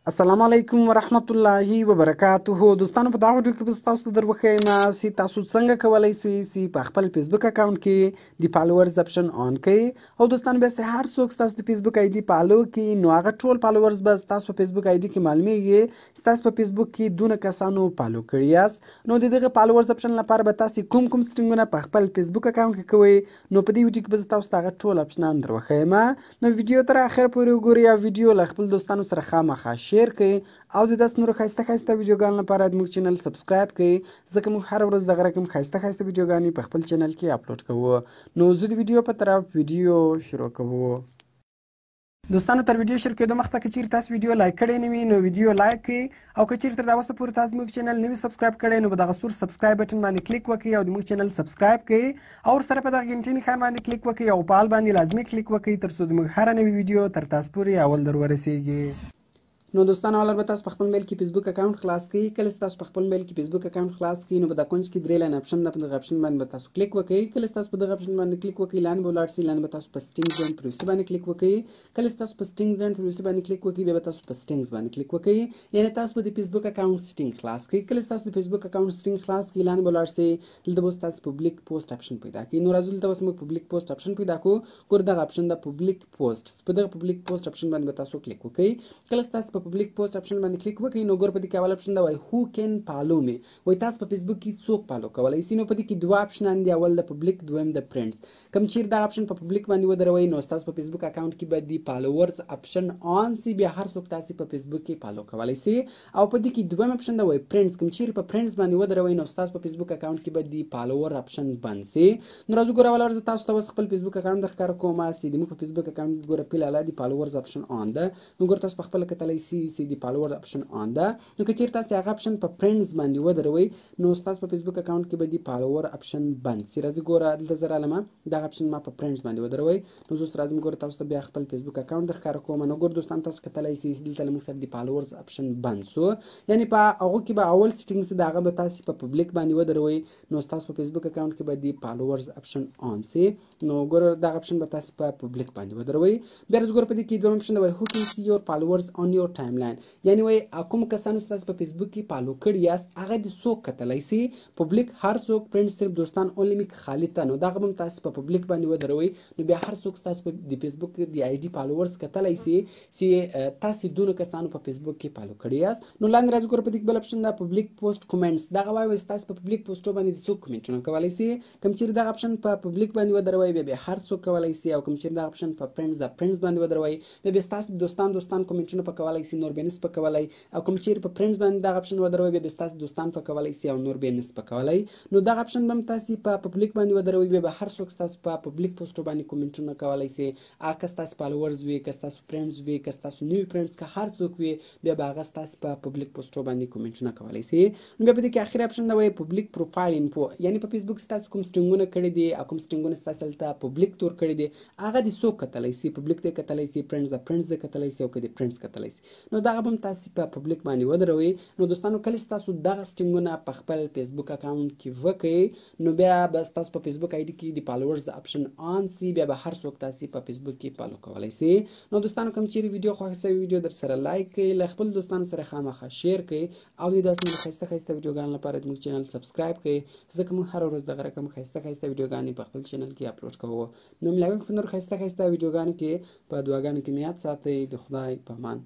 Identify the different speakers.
Speaker 1: السلام علیکم ورحمت الله وبرکاته. دوستانو په دا ویډیو کې به تاسو ته دروښیم چې تاسو څنګه کولی شئ چې په خپل فیسبوک اکاونټ کې د فالوورز اپشن آن کړئ. او دوستانو بیا چې هر څوک ستاسو د فیسبوک آی ډي فالو کړي نو هغه ټول فالوورز به ستاسو په فیسبوک آی ډي کې معلومیږي چې تاسو په فیسبوک کې دونه کسانو فالو کړي یاست. نو د دغه فالوورز اپشن لپاره به تاسو کوم سټینګونه په خپل فیسبوک اکاونټ کې کوئ نو په دې ویډیو کې به تاسو ته هغه ټول اپشنان دروښیم. نو ویډیو تر اخر پورې وګورئ او ویډیو له خپل دوستانو سره خامخا شیر کړئ او د داس نورو ښایسته ویډیوګانو لپاره زموږ چینل سبسکرایب کړئ ځکه موږ هره ورځ دغه رقم ښایسته ویډیوګانې په خپل چینل کې اپلوډ کوو. نو زه د ویډیو په طرف ویډیو شروع کوو. دوستانو تر ویډیو شروع کېدو مخکې که چیرې تاسو ویډیو لایک کړی نه وي نو ویډیو لایک کړئ او که چیرې تر دا وسه پورې تاسو زموږ چینل نه وي سبسکرایب کړی نو په دغه سور سبسکرایب بټن باندې کلیک وکړئ او زموږ چینل سبسکرایب کړئ او ورسره په دغه غنټې نښان باندې کلیک وکړئ او په آل باندې لازمي کلیک وکړئ تر څو زموږ هره نوې ویډیو تر تاسو پورې اول در ورسیږي. نو دوستانو اول به تاسو په خپل میل کې فیسبوک اکاونټ خلاص کړئ. کله چې تاسو په خپل میل کې فیسبوک اکاونټ خلاص کړئ نو په دا کونج کې درې لاین اپشن ده، په دغه اپشن باندې به تاسو کلیک وکړئ. کله چې تاسو په دغه اپشن باندې کلیک وکړئ لاندې به ولاړ شئ، لاندې به تاسو په سټینګز اینډ پرایوسي باندې کلیک وکړئ. کله چې تاسو په سټینګز اینډ پرایوسي باندې کلیک وکړئ بیا به تاسو په سټینګز باندې کلیک وکړئ، یعنې تاسو به د فیسبوک اکاونټ سټینګ خلاص کړئ. کله چې تاسو د فیسبوک اکاونټ سټینګ خلاص کړئ لاندې به ولاړ شئ، دلته به تاسو پبلیک پوسټ اپشن پیدا کړئ. نو راځو دلته اوس موږ پبلیک پوسټ اپشن پیدا کړو. ګوره دغه اپشن ده پبلیک پوسټ. په دغه پبلیک پوسټ اپشن باندې به تاسو کلیک وکړئ. کله چې تاسو په پبلیک پوسټ اپشن باندې کلیک وکړئ نو ګوره په دې کې اول اپشن ده وایي هو کین فالو می، وایي تاسو په فیسبوک کې څوک فالو کولی شي. نو په دې کې دوه اپشنان دي، اول د پبلیک دویم د فرینډز. کوم چیرې دغه اپشن په پبلیک باندې ودروئ نو ستاسو په فیسبوک اکاونټ کې به د فالوورز اپشن آن سي، بیا هر څوک تاسو په فیسبوک کې فالو کولی شي. او په دې کې دویم اپشن ده وایي فرینډز. کوم چیرې په فرینډز باندې ودروئ نو ستاسو په فیسبوک اکاونټ کې به د فالوور اپشن بند سي. نو راځو ګوره اول زه تاسو ته اوس خپل فیسبوک اکاونټ درښکاره کوم چې زموږ په فیسبوک اکاونټ ګوره فلحال د فالوورز اپشن آن ده. نو ګوره تاسو په خپله کتلی شئ چې د فالوورز اپشن آن ده. نو که چیرې تاسو هغه اپشن په فرینډز باندې ودروئ نو ستاسو په فیسبوک اکاونټ کې به د فالوور اپشن بند سي. راځئ ګوره دلته زه رالمه، دغه اپشن ما په فرینډز باندې ودروئ. نو زه اوس راځم ګوره تاسو ته بیا خپل فیسبوک اکاونټ درښکاره کوم. نو ګوره دوستان تاسو کتلی شئ دلته له موږ سره د فالوورز اپشن بند سو، یعنې په هغو کې به اول سیټینګز د هغه به تاسو په پبلیک باندې ودروئ نو ستاسو په فیسبوک اکاونټ کې به د فالوورز اپشن آن سي. نو ګوره دغه اپشن به تاسو په پبلیک باندې ودروئ. بیا راځو ګوره په دې کې دویم اپشن دی وایي هو کین سی یور فالوورز آن یور ټایم لاین، یعنې وایي کوم کسانو چې تاسو په فیسبوک کې فالو کړي یاست هغه د څوک کتلی شي. پبلیک هر څوک، فرینډ صرف دوستان اونلی میک خالي ته. نو دغه به هم تاسو په پبلیک باندې ودروئ نو بیا هر څوک تاسو په د فیسبوک د آی ډي فالوورز کتلی شي چې تاسو دونه کسانو په فیسبوک کې فالو کړي یاست. نو لاندې راځو ګوره په دې کې بل اپشن ده پبلیک پوسټ کومنټس. دغه وایي تاسو په پبلیک پوسټو باندې څوک کومنټونه کولی شي. کوم چیرې دغه اپشن په پبلیک باندې ودروئ بیا هر څوک کولی شي، او کوم چیرې دغه اپشن په فرینډز باندې ودروئ بیا ستاسو دوستان کومنټونه په کولی شي، نور بیا نس په کولی. او کوم چیرې په فرینډز باندې دغه اپشن ودروئ بیا ستاسو دوستان په کولی شي او نور بیا نس په کولی. نو دغه اپشن به هم تاسو په پبلیک باندې ودروئ بیا هر څوک تاسو په پبلیک پوسټو باندې کومنټونه کولی شي. هغه که ستاسو فالوورز وي، که ستاسو فرینډز وي، که ستاسو نوي فرینډز، که هر څوک وي بیا به هغه ستاسو په پبلیک پوسټو باندې کومنټونه کولی شي. نو بیا په دې کې اخري اپشن دی وایي پبلیک پروفایل انفو، یعنې په فیسبوک ستاسو کوم سټینګونه کړي دي او کوم سټینګونه ستاسو هلته پبلیک تور کړي دي هغه د څوک کتلی شي. پبلیک ته یې کتلی شي، فرینډز ته کتلی شي، او که د فرینډز کتلی شي نو دغه به هم تاسو په پبلیک باندې ودروئ. نو دوستانو کله چې تاسو دغه سټینګونه په خپل فیسبوک اکاونټ کې وکړئ نو بیا به ستاسو په فیسبوک آی ډي کې د فالوورز اپشن آن سي، بیا به هر څوک تاسو په فیسبوک کې فالو کولی شي. نو دوستانو کوم چیرې ویډیو خوښه شوې ویډیو در سره لایک کړئ، له خپل دوستانو سره خامخا شیر کړئ او د داسې نورو ښایسته ویډیوګانو لپاره زموږ چینل سبسکرایب کړئ ځکه موږ هره ورځ دغه رقم ښایسته ویډیوګانې په خپل چینل کې اپلوډ کوو. نو ملاوي په نورو ښایسته ویډیوګانو کې په دعاګانو کې مې یاد ساتئ. د خدای په امان.